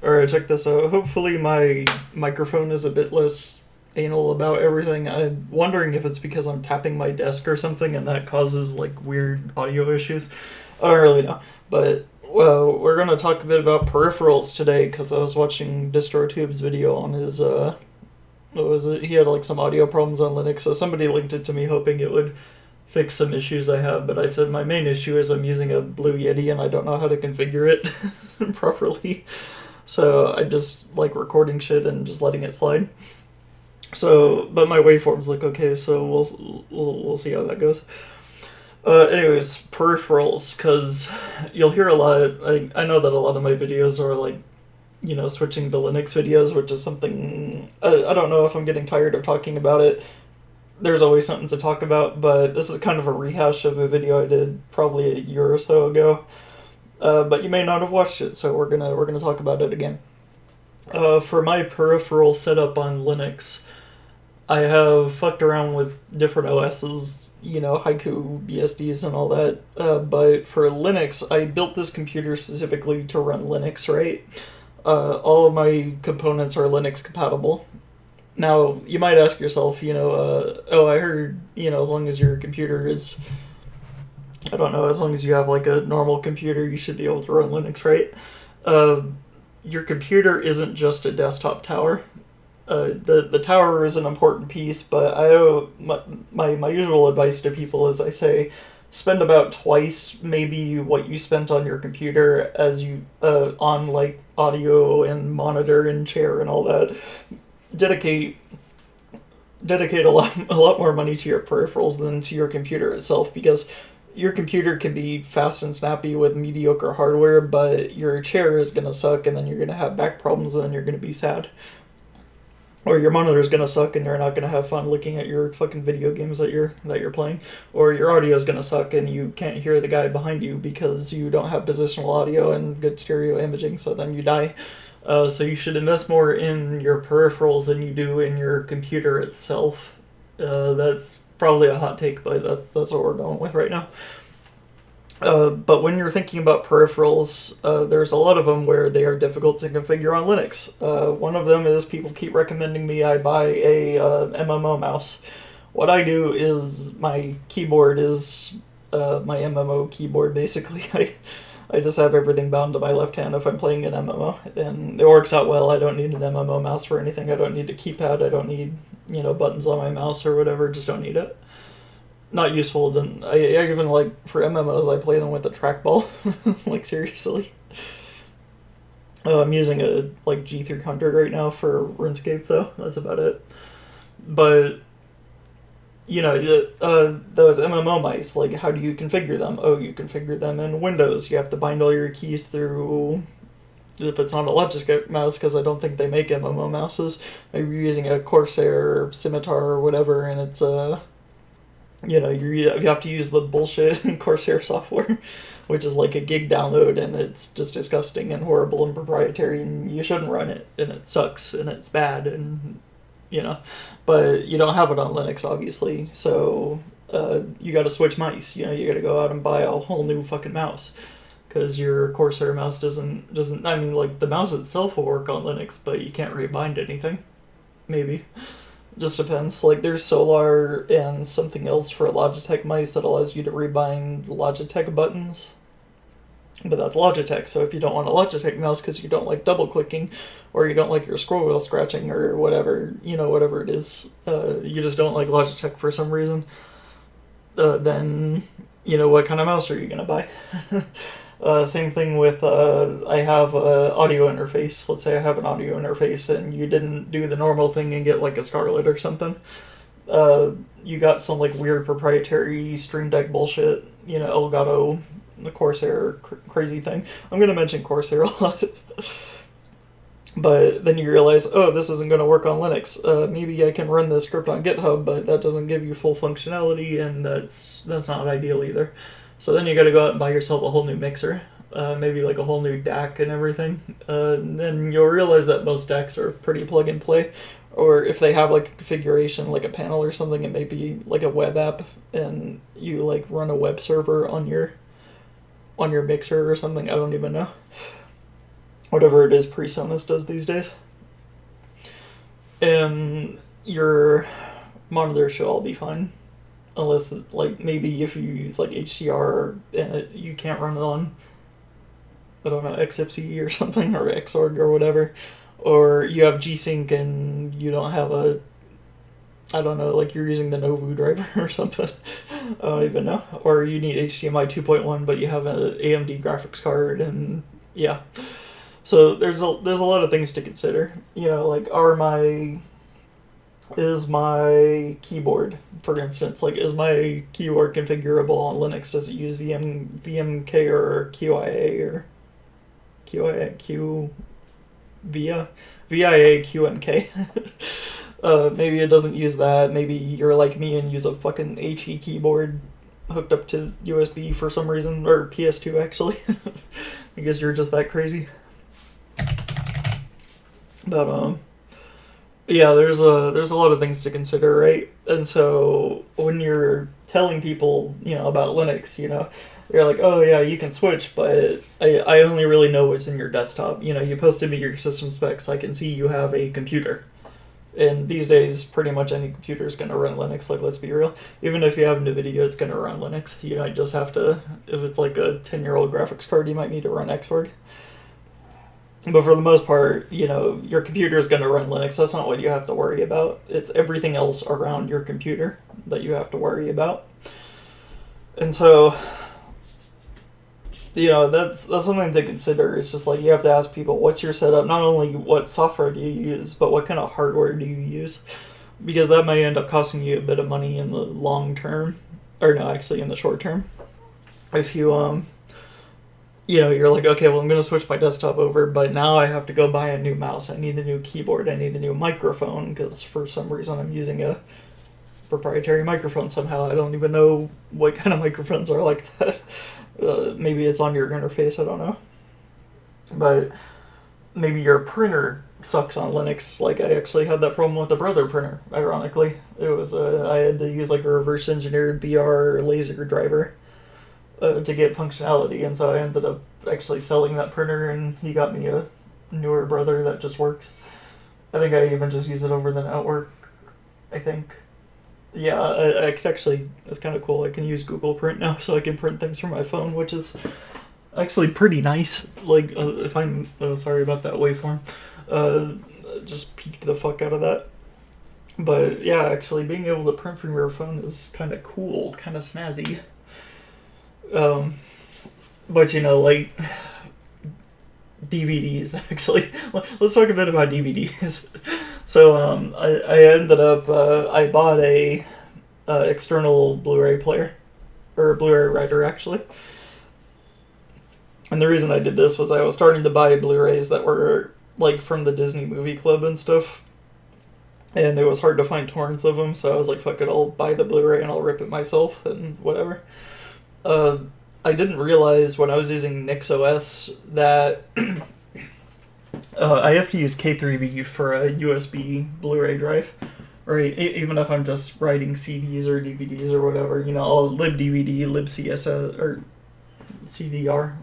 Alright, check this out. Hopefully my microphone is a bit less anal about everything. I'm wondering if it's because I'm tapping my desk or something and that causes like weird audio issues. I don't really know. But well, we're gonna talk a bit about peripherals today because I was watching DistroTube's video on his what was it? He had like some audio problems on Linux, so somebody linked it to me hoping it would fix some issues I have, but I said my main issue is I'm using a Blue Yeti and I don't know how to configure it properly. So I just like recording shit and just letting it slide. So, but my waveforms look okay, so we'll see how that goes. Anyways, peripherals, because you'll hear a lot. I know that a lot of my videos are like, switching to Linux videos, which is something I don't know if I'm getting tired of talking about it. There's always something to talk about, but this is kind of a rehash of a video I did probably a year or so ago. But you may not have watched it, so we're gonna talk about it again. For my peripheral setup on Linux, I have fucked around with different OSs, Haiku, BSDs, and all that. But for Linux, I built this computer specifically to run Linux, right? All of my components are Linux compatible. Now, you might ask yourself, I heard, as long as your computer is, I don't know, as long as you have like a normal computer, you should be able to run Linux, right? Your computer isn't just a desktop tower. The tower is an important piece, but my usual advice to people is I say, spend about twice maybe what you spent on your computer as you on like audio and monitor and chair and all that. Dedicate a lot more money to your peripherals than to your computer itself, because your computer can be fast and snappy with mediocre hardware, but your chair is gonna suck, and then you're gonna have back problems, and then you're gonna be sad. Or your monitor is gonna suck, and you're not gonna have fun looking at your fucking video games that you're playing. Or your audio is gonna suck, and you can't hear the guy behind you because you don't have positional audio and good stereo imaging. So then you die. So you should invest more in your peripherals than you do in your computer itself. That's probably a hot take, but that's what we're going with right now. But when you're thinking about peripherals, there's a lot of them where they are difficult to configure on Linux. One of them is people keep recommending me I buy a MMO mouse. What I do is my keyboard is my MMO keyboard, basically. I just have everything bound to my left hand if I'm playing an MMO, and it works out well. I don't need an MMO mouse for anything. I don't need a keypad. I don't need, buttons on my mouse or whatever. Just don't need it. Not useful. I even, like, for MMOs, I play them with a trackball. Like, seriously. I'm using a, like, G300 right now for RuneScape, though. That's about it. But those MMO mice, like, how do you configure them? Oh, you configure them in Windows. You have to bind all your keys through, if it's not a Logitech mouse, because I don't think they make MMO mouses. Maybe you're using a Corsair or Scimitar or whatever, and it's, you have to use the bullshit Corsair software, which is like a gig download, and it's just disgusting and horrible and proprietary, and you shouldn't run it, and it sucks, and it's bad, and but you don't have it on Linux, obviously, so you gotta switch mice. You gotta go out and buy a whole new fucking mouse, because your Corsair mouse doesn't, I mean, like, the mouse itself will work on Linux, but you can't rebind anything. Maybe. Just depends. Like, there's Solar and something else for Logitech mice that allows you to rebind Logitech buttons. But that's Logitech, so if you don't want a Logitech mouse because you don't like double-clicking, or you don't like your scroll wheel scratching, or whatever, whatever it is, you just don't like Logitech for some reason, then, what kind of mouse are you going to buy? Same thing with, I have an audio interface. Let's say I have an audio interface, and you didn't do the normal thing and get, like, a Scarlett or something. You got some, like, weird proprietary Stream Deck bullshit, Elgato, the Corsair crazy thing. I'm going to mention Corsair a lot. But then you realize, oh, this isn't going to work on Linux. Maybe I can run this script on GitHub, but that doesn't give you full functionality, and that's not ideal either. So then you got to go out and buy yourself a whole new mixer, maybe like a whole new DAC and everything. And then you'll realize that most DACs are pretty plug and play, or if they have like a configuration, like a panel or something, it may be like a web app, and you like run a web server on your mixer or something. I don't even know. whatever it is PreSonus does these days. And your monitor should all be fine. Unless, like, maybe if you use, like, HDR and you can't run it on, I don't know, XFCE or something, or Xorg or whatever. Or you have G-Sync and you don't have a, I don't know, like you're using the Novu driver or something. I don't even know. Or you need HDMI 2.1, but you have an AMD graphics card, and yeah. So there's a lot of things to consider. You know, like is my keyboard, for instance, like is my keyboard configurable on Linux? Does it use VMK or QIA or VIA QMK? Maybe it doesn't use that. Maybe you're like me and use a fucking HE keyboard hooked up to USB for some reason, or PS2 actually. I guess you're just that crazy. But yeah, there's a lot of things to consider, right? And so when you're telling people, you know, about Linux, you know, you're like, oh yeah, you can switch, but I only really know what's in your desktop. You know, you posted me your system specs. I can see you have a computer. And these days, pretty much any computer is going to run Linux, like, let's be real. Even if you have NVIDIA, it's going to run Linux. You might just have to, if it's like a 10-year-old graphics card, you might need to run Xorg. But for the most part, you know, your computer is going to run Linux. That's not what you have to worry about. It's everything else around your computer that you have to worry about. And so, you know, that's something to consider. It's just like you have to ask people, what's your setup? Not only what software do you use, but what kind of hardware do you use? Because that may end up costing you a bit of money in the long term. Or no, actually in the short term. If you, you know, you're like, okay, well, I'm going to switch my desktop over, but now I have to go buy a new mouse. I need a new keyboard. I need a new microphone, because for some reason I'm using a proprietary microphone somehow. I don't even know what kind of microphones are like that. Maybe it's on your interface, I don't know. But maybe your printer sucks on Linux. Like, I actually had that problem with the Brother printer, ironically. It was, I had to use like a reverse engineered BR laser driver to get functionality, and so I ended up actually selling that printer, and he got me a newer Brother that just works. I think I even just use it over the network, I think. Yeah, I could actually, it's kind of cool, I can use Google Print now, so I can print things from my phone, which is actually pretty nice. Like, if I'm, oh, sorry about that waveform, just peeked the fuck out of that. But yeah, actually being able to print from your phone is kind of cool, kind of snazzy. But you know, like, DVDs, actually. Let's talk a bit about DVDs. So, I ended up, I bought a external Blu-ray player, or a Blu-ray writer, actually. And the reason I did this was I was starting to buy Blu-rays that were, like, from the Disney Movie Club and stuff. And it was hard to find torrents of them, so I was like, fuck it, I'll buy the Blu-ray and I'll rip it myself, and whatever. I didn't realize when I was using NixOS that I have to use K3B for a USB Blu-ray drive, right? Even if I'm just writing CDs or DVDs or whatever, you know, I'll libDVD, libCSS, or CDR,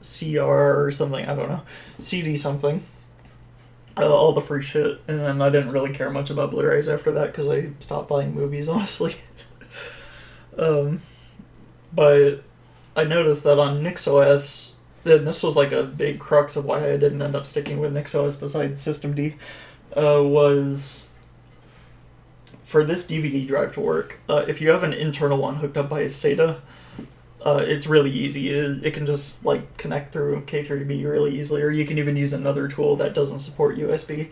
CR or something, I don't know, CD something, all the free shit. And then I didn't really care much about Blu-rays after that because I stopped buying movies, honestly. But I noticed that on NixOS, and this was like a big crux of why I didn't end up sticking with NixOS besides systemd, was for this DVD drive to work, if you have an internal one hooked up by a SATA, it's really easy. It can just like connect through K3B really easily, or you can even use another tool that doesn't support USB.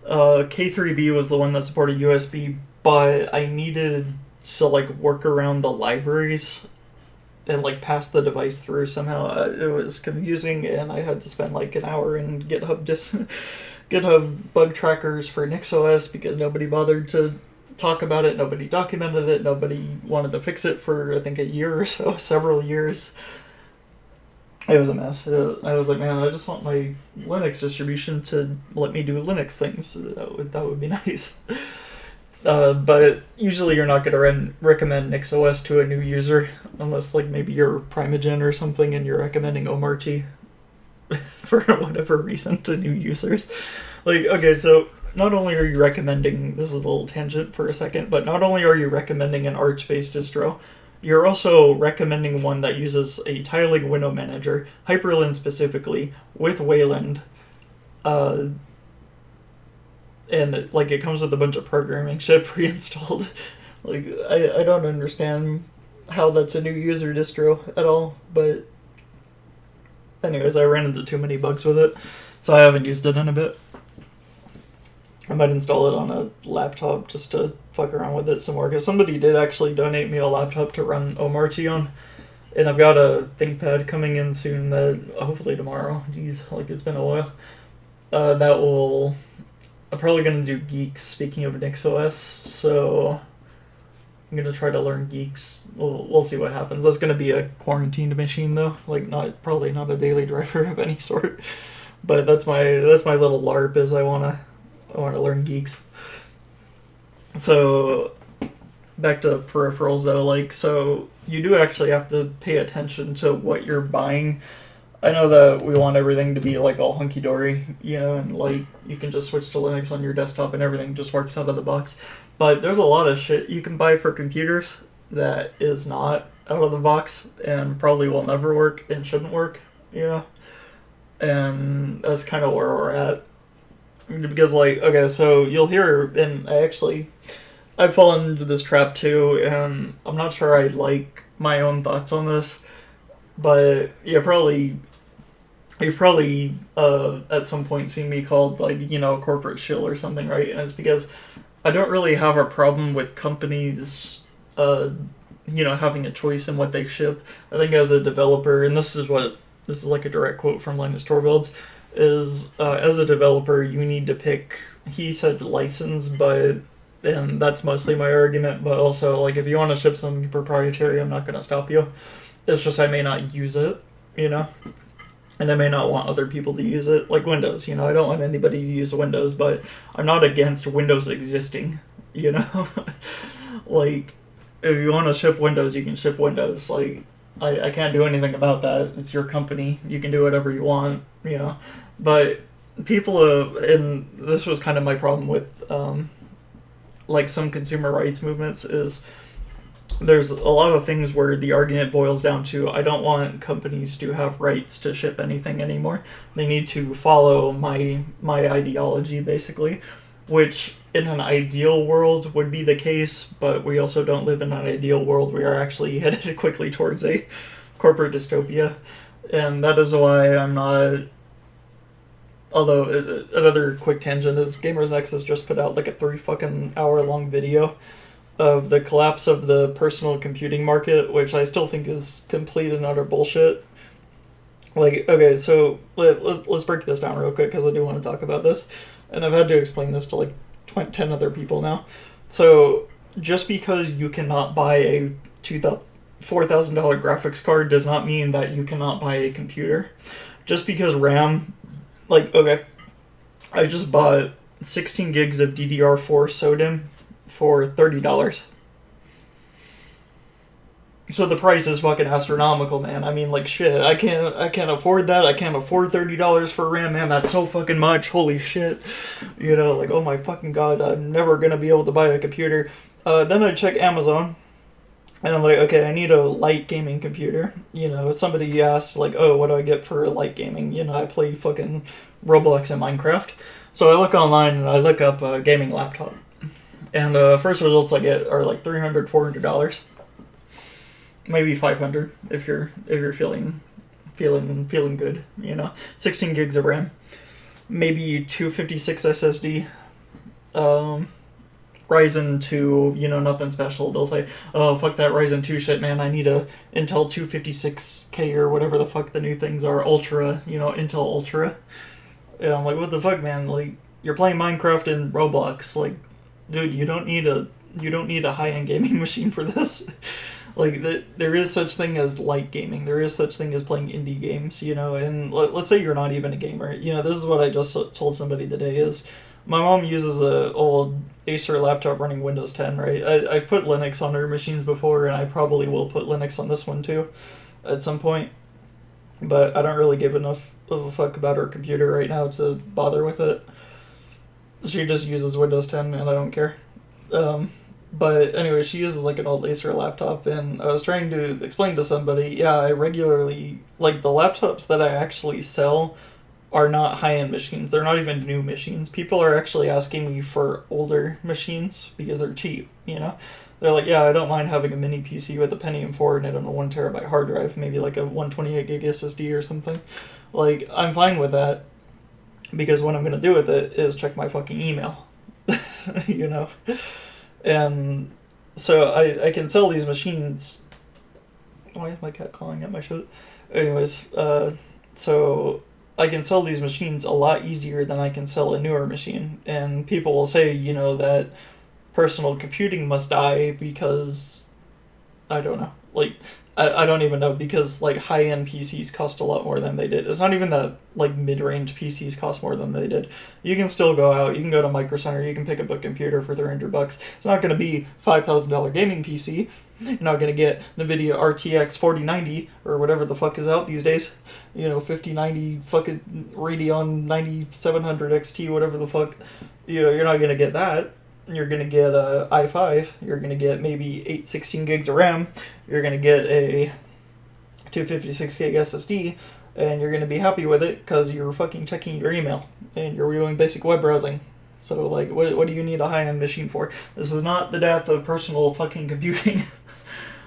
K3B was the one that supported USB, but I needed to like work around the libraries and like pass the device through somehow. It was confusing, and I had to spend like an hour in GitHub bug trackers for NixOS because nobody bothered to talk about it, nobody documented it, nobody wanted to fix it for I think a year or so, several years. It was a mess. I was like, man, I just want my Linux distribution to let me do Linux things. That would be nice. But usually you're not going to recommend NixOS to a new user unless like maybe you're Primogen or something and you're recommending OMRT for whatever reason to new users. Like, okay, so not only are you recommending, this is a little tangent for a second, but not only are you recommending an Arch-based distro, you're also recommending one that uses a tiling window manager, Hyperlin specifically, with Wayland, and like it comes with a bunch of programming shit pre-installed. Like, I don't understand how that's a new user distro at all, but anyways, I ran into too many bugs with it, so I haven't used it in a bit. I might install it on a laptop just to fuck around with it some more, because somebody did actually donate me a laptop to run Omarchi on, and I've got a ThinkPad coming in soon that, hopefully tomorrow, geez, like it's been a while, that will, I'm probably going to do Geeks, speaking of NixOS, so I'm going to try to learn Geeks. We'll see what happens. That's going to be a quarantined machine though, like probably not a daily driver of any sort, but that's my little LARP, is I want to learn Geeks. So back to peripherals though, like, so you do actually have to pay attention to what you're buying. I know that we want everything to be like all hunky-dory, you know, and like you can just switch to Linux on your desktop and everything just works out of the box. But there's a lot of shit you can buy for computers that is not out of the box and probably will never work and shouldn't work, you know? And that's kind of where we're at. Because, like, okay, so you'll hear, and I've fallen into this trap too, and I'm not sure I like my own thoughts on this, but you've probably at some point seen me called, like, you know, a corporate shill or something, right? And it's because I don't really have a problem with companies, you know, having a choice in what they ship. I think as a developer, and this is like a direct quote from Linus Torvalds, is as a developer you need to pick, he said license, and that's mostly my argument, but also, like, if you want to ship something proprietary, I'm not going to stop you. It's just I may not use it, you know, and I may not want other people to use it, like Windows, you know, I don't want anybody to use Windows, but I'm not against Windows existing, you know. Like, if you want to ship Windows, you can ship Windows, like, I can't do anything about that. It's your company. You can do whatever you want, you know. But people, and this was kind of my problem with, like, some consumer rights movements, is there's a lot of things where the argument boils down to, I don't want companies to have rights to ship anything anymore. They need to follow my ideology, basically, which in an ideal world would be the case, but we also don't live in an ideal world. We are actually headed quickly towards a corporate dystopia, and that is why I'm not... Although, another quick tangent is Gamers Nexus just put out like a 3-fucking-hour-long video of the collapse of the personal computing market, which I still think is complete and utter bullshit. Like, okay, so let's break this down real quick, because I do want to talk about this, and I've had to explain this to like 10 other people now. So just because you cannot buy a $4,000 graphics card does not mean that you cannot buy a computer. Just because RAM, like, okay, I just bought 16 gigs of DDR4 SODIMM for $30. So the price is fucking astronomical, man. I mean, like, shit, I can't afford that. I can't afford $30 for RAM, man. That's so fucking much. Holy shit. You know, like, oh my fucking god, I'm never gonna be able to buy a computer. Then I check Amazon, and I'm like, okay, I need a light gaming computer. You know, somebody asked, like, oh, what do I get for light gaming? You know, I play fucking Roblox and Minecraft. So I look online, and I look up a gaming laptop. And first results I get are like $300, $400. Maybe 500 if you're feeling good, you know. 16 gigs of RAM, maybe 256 SSD, Ryzen 2, you know, nothing special. They'll say, oh, fuck that Ryzen 2 shit, man, I need a Intel 256K or whatever the fuck the new things are, Ultra, you know, Intel Ultra. And I'm like, what the fuck, man? Like, you're playing Minecraft and Roblox, like, dude, you don't need a high-end gaming machine for this. Like, there is such thing as light gaming. There is such thing as playing indie games, you know, and let's say you're not even a gamer. You know, this is what I just told somebody today is, my mom uses a old Acer laptop running Windows 10, right? I've put Linux on her machines before, and I probably will put Linux on this one too, at some point. but I don't really give enough of a fuck about her computer right now to bother with it. She just uses Windows 10, and I don't care. But anyway, she uses like an old Acer laptop, and I was trying to explain to somebody, yeah, I regularly, like, the laptops that I actually sell are not high-end machines. They're not even new machines. People are actually asking me for older machines because they're cheap, you know? They're like, yeah, I don't mind having a mini PC with a Pentium 4 in it on a 1 terabyte hard drive, maybe like a 128 gig SSD or something. Like, I'm fine with that because what I'm going to do with it is check my fucking email, you know? And so I can sell these machines. Why is my cat clawing at my shirt? Anyways, so I can sell these machines a lot easier than I can sell a newer machine. And people will say, you know, that personal computing must die because, I don't know. Like, I don't even know, because, like, high-end PCs cost a lot more than they did. It's not even that, like, mid-range PCs cost more than they did. You can still go out, you can go to Micro Center, you can pick up a computer for $300. It's not going to be $5,000 gaming PC. You're not going to get NVIDIA RTX 4090, or whatever the fuck is out these days. You know, 5090 fucking Radeon 9700 XT, whatever the fuck. You know, you're not going to get that. You're going to get a i5, you're going to get maybe 816 gigs of RAM, you're going to get a 256 gig SSD, and you're going to be happy with it because you're fucking checking your email, and you're doing basic web browsing. So, like, what do you need a high-end machine for? This is not the death of personal fucking computing.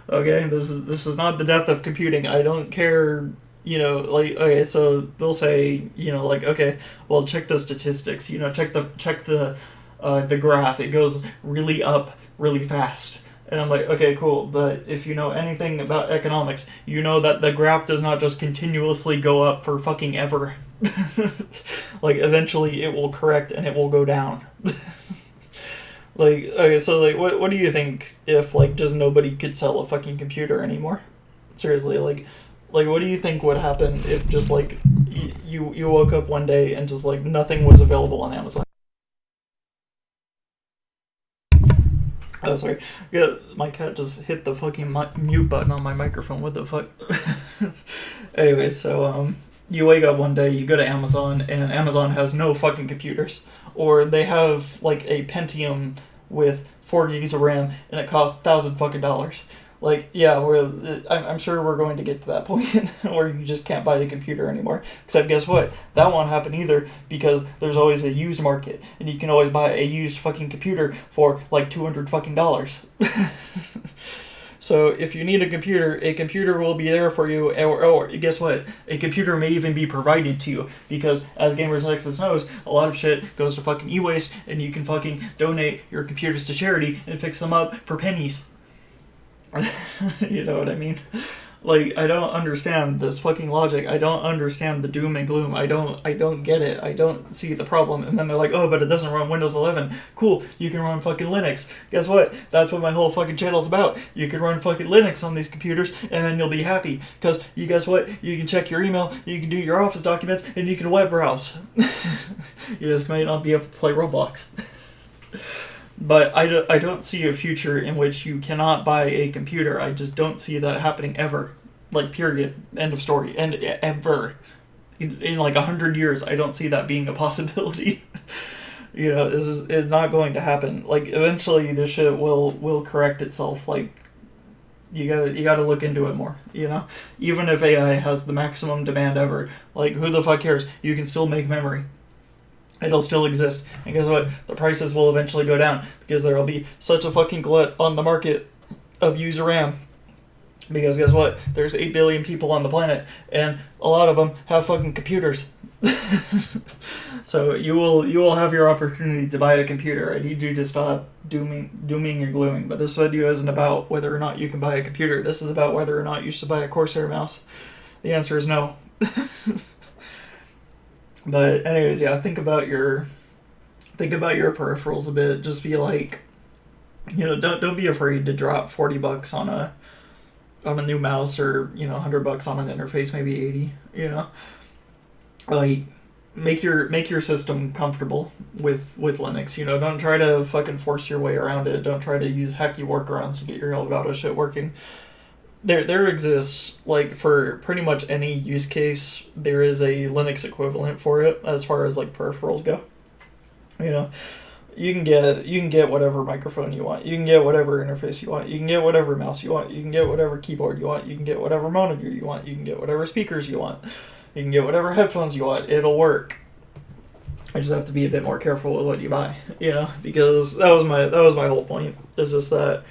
Okay, this is not the death of computing. I don't care, you know, like, okay, so they'll say, you know, like, okay, well, check the statistics, you know, check the graph. It goes really up really fast. And I'm like, okay, cool, but if you know anything about economics, you know that the graph does not just continuously go up for fucking ever. Like, eventually it will correct and it will go down. Like, okay, so, like, what do you think if, like, just nobody could sell a fucking computer anymore? Seriously, like, what do you think would happen if just, like, you woke up one day and just, like, nothing was available on Amazon? Oh, sorry. Yeah, my cat just hit the fucking mute button on my microphone. What the fuck? Anyway, so, you wake up one day, you go to Amazon, and Amazon has no fucking computers. Or they have, like, a Pentium with 4 gigs of RAM, and it costs $1,000 fucking dollars. Like, yeah, I'm sure we're going to get to that point where you just can't buy the computer anymore. Except guess what? That won't happen either, because there's always a used market, and you can always buy a used fucking computer for like $200 fucking dollars. So if you need a computer will be there for you, or guess what? A computer may even be provided to you, because as Gamers Nexus knows, a lot of shit goes to fucking e-waste, and you can fucking donate your computers to charity and fix them up for pennies. You know what I mean? Like, I don't understand this fucking logic. I don't understand the doom and gloom. I don't get it. I don't see the problem. And then they're like, oh, but it doesn't run Windows 11. Cool, you can run fucking Linux. Guess what? That's what my whole fucking channel's about. You can run fucking Linux on these computers, and then you'll be happy. Because, you guess what? You can check your email, you can do your Office documents, and you can web browse. You just might not be able to play Roblox. But I don't see a future in which you cannot buy a computer. I just don't see that happening ever. Like, period. End of story. And ever. In like 100 years, I don't see that being a possibility. You know, it's not going to happen. Like, eventually this shit will correct itself. Like, you gotta look into it more, you know? Even if AI has the maximum demand ever, like, who the fuck cares? You can still make memory. It'll still exist. And guess what? The prices will eventually go down, because there will be such a fucking glut on the market of user RAM. Because guess what? There's 8 billion people on the planet, and a lot of them have fucking computers. So you will have your opportunity to buy a computer. I need you to stop dooming and glooming. But this video isn't about whether or not you can buy a computer. This is about whether or not you should buy a Corsair mouse. The answer is no. But anyways, yeah, think about your peripherals a bit. Just be like, you know, don't be afraid to drop $40 on a new mouse, or, you know, $100 on an interface, maybe 80. You know, like, make your system comfortable with Linux. You know, don't try to fucking force your way around it. Don't try to use hacky workarounds to get your Elgato shit working. there exists, like, for pretty much any use case, there is a Linux equivalent for it as far as like peripherals go. You know, you can get whatever microphone you want. You can get whatever interface you want. You can get whatever mouse you want. You can get whatever keyboard you want. You can get whatever monitor you want. You can get whatever speakers you want. You can get whatever headphones you want. It'll work. I just have to be a bit more careful with what you buy, because that was my whole point. Is just that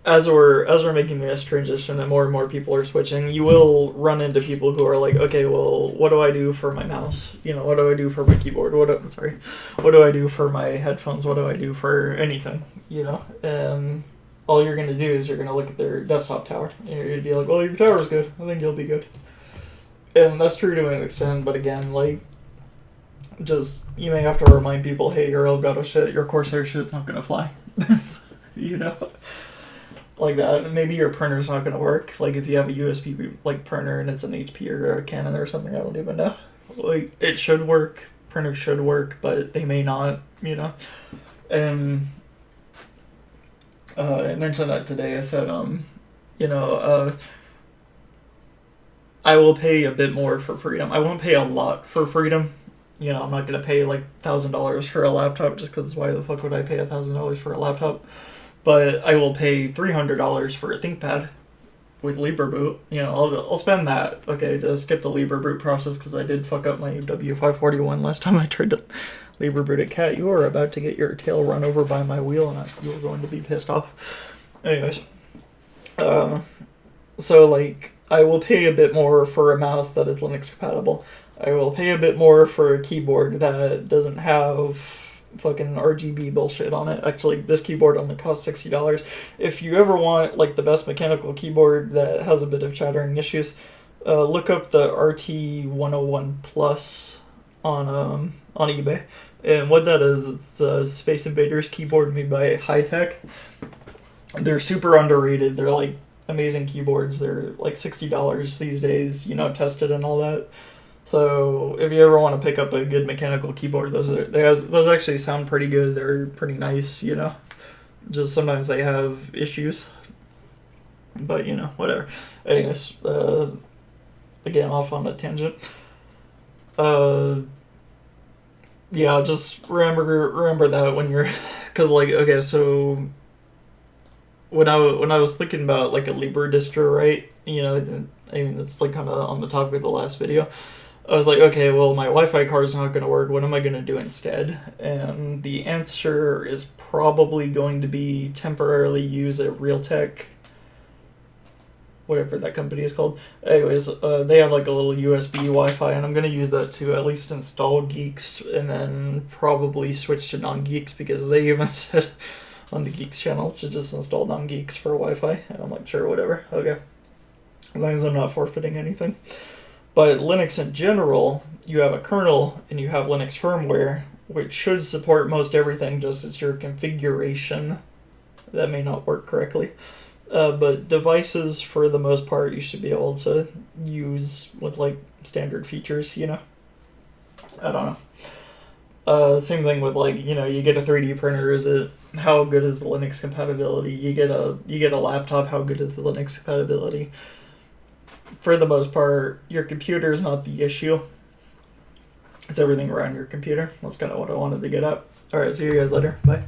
as we're making this transition and more people are switching, you will run into people who are like, okay, well, what do I do for my mouse? What do I do for my keyboard? What do I do for my headphones? What do I do for anything? And all you're gonna do is you're gonna look at their desktop tower and you're gonna be like, well, your tower's good. I think you'll be good. And that's true to an extent, but again, like, just you may have to remind people, hey, your Elgato shit, your Corsair shit's not gonna fly. you know. Like that. Maybe your printer's not going to work. Like if you have a USB like printer and it's an HP or a Canon or something, I don't even know. Like it should work. Printer should work, but they may not. And I mentioned that today. I said, I will pay a bit more for freedom. I won't pay a lot for freedom. I'm not going to pay like $1,000 for a laptop just because why the fuck would I pay $1,000 for a laptop? But I will pay $300 for a ThinkPad with LibreBoot. I'll spend that, okay, to skip the LibreBoot process because I did fuck up my W541 last time I tried to LibreBoot a cat. You are about to get your tail run over by my wheel and you're going to be pissed off. Anyways. So, like, I will pay a bit more for a mouse that is Linux compatible. I will pay a bit more for a keyboard that doesn't have fucking RGB bullshit on it. Actually, this keyboard only costs $60. If you ever want like the best mechanical keyboard that has a bit of chattering issues, look up the RT101 Plus on eBay. And what that is, it's a Space Invaders keyboard made by High Tech. They're super underrated. They're like amazing keyboards. They're like $60 these days, tested and all that. So if you ever want to pick up a good mechanical keyboard, those actually sound pretty good. They're pretty nice, Just sometimes they have issues, but whatever. Anyways, again, off on a tangent. Yeah, just remember that when you're, because like, okay, so when I was thinking about like a Libre distro, right? It's like kind of on the topic of the last video. I was like, okay, well, my Wi-Fi card is not going to work. What am I going to do instead? And the answer is probably going to be temporarily use a Realtek, whatever that company is called. Anyways, they have like a little USB Wi-Fi, and I'm going to use that to at least install Geeks, and then probably switch to non-Geeks, because they even said on the Geeks channel to just install non-Geeks for Wi-Fi. And I'm like, sure, whatever, okay. As long as I'm not forfeiting anything. But Linux in general, you have a kernel and you have Linux firmware, which should support most everything, just it's your configuration that may not work correctly. But devices, for the most part, you should be able to use with like standard features, I don't know. Same thing with like, you get a 3D printer, how good is the Linux compatibility? You get a laptop, how good is the Linux compatibility? For the most part, your computer is not the issue. It's everything around your computer. That's kind of what I wanted to get at. Alright, see you guys later. Bye.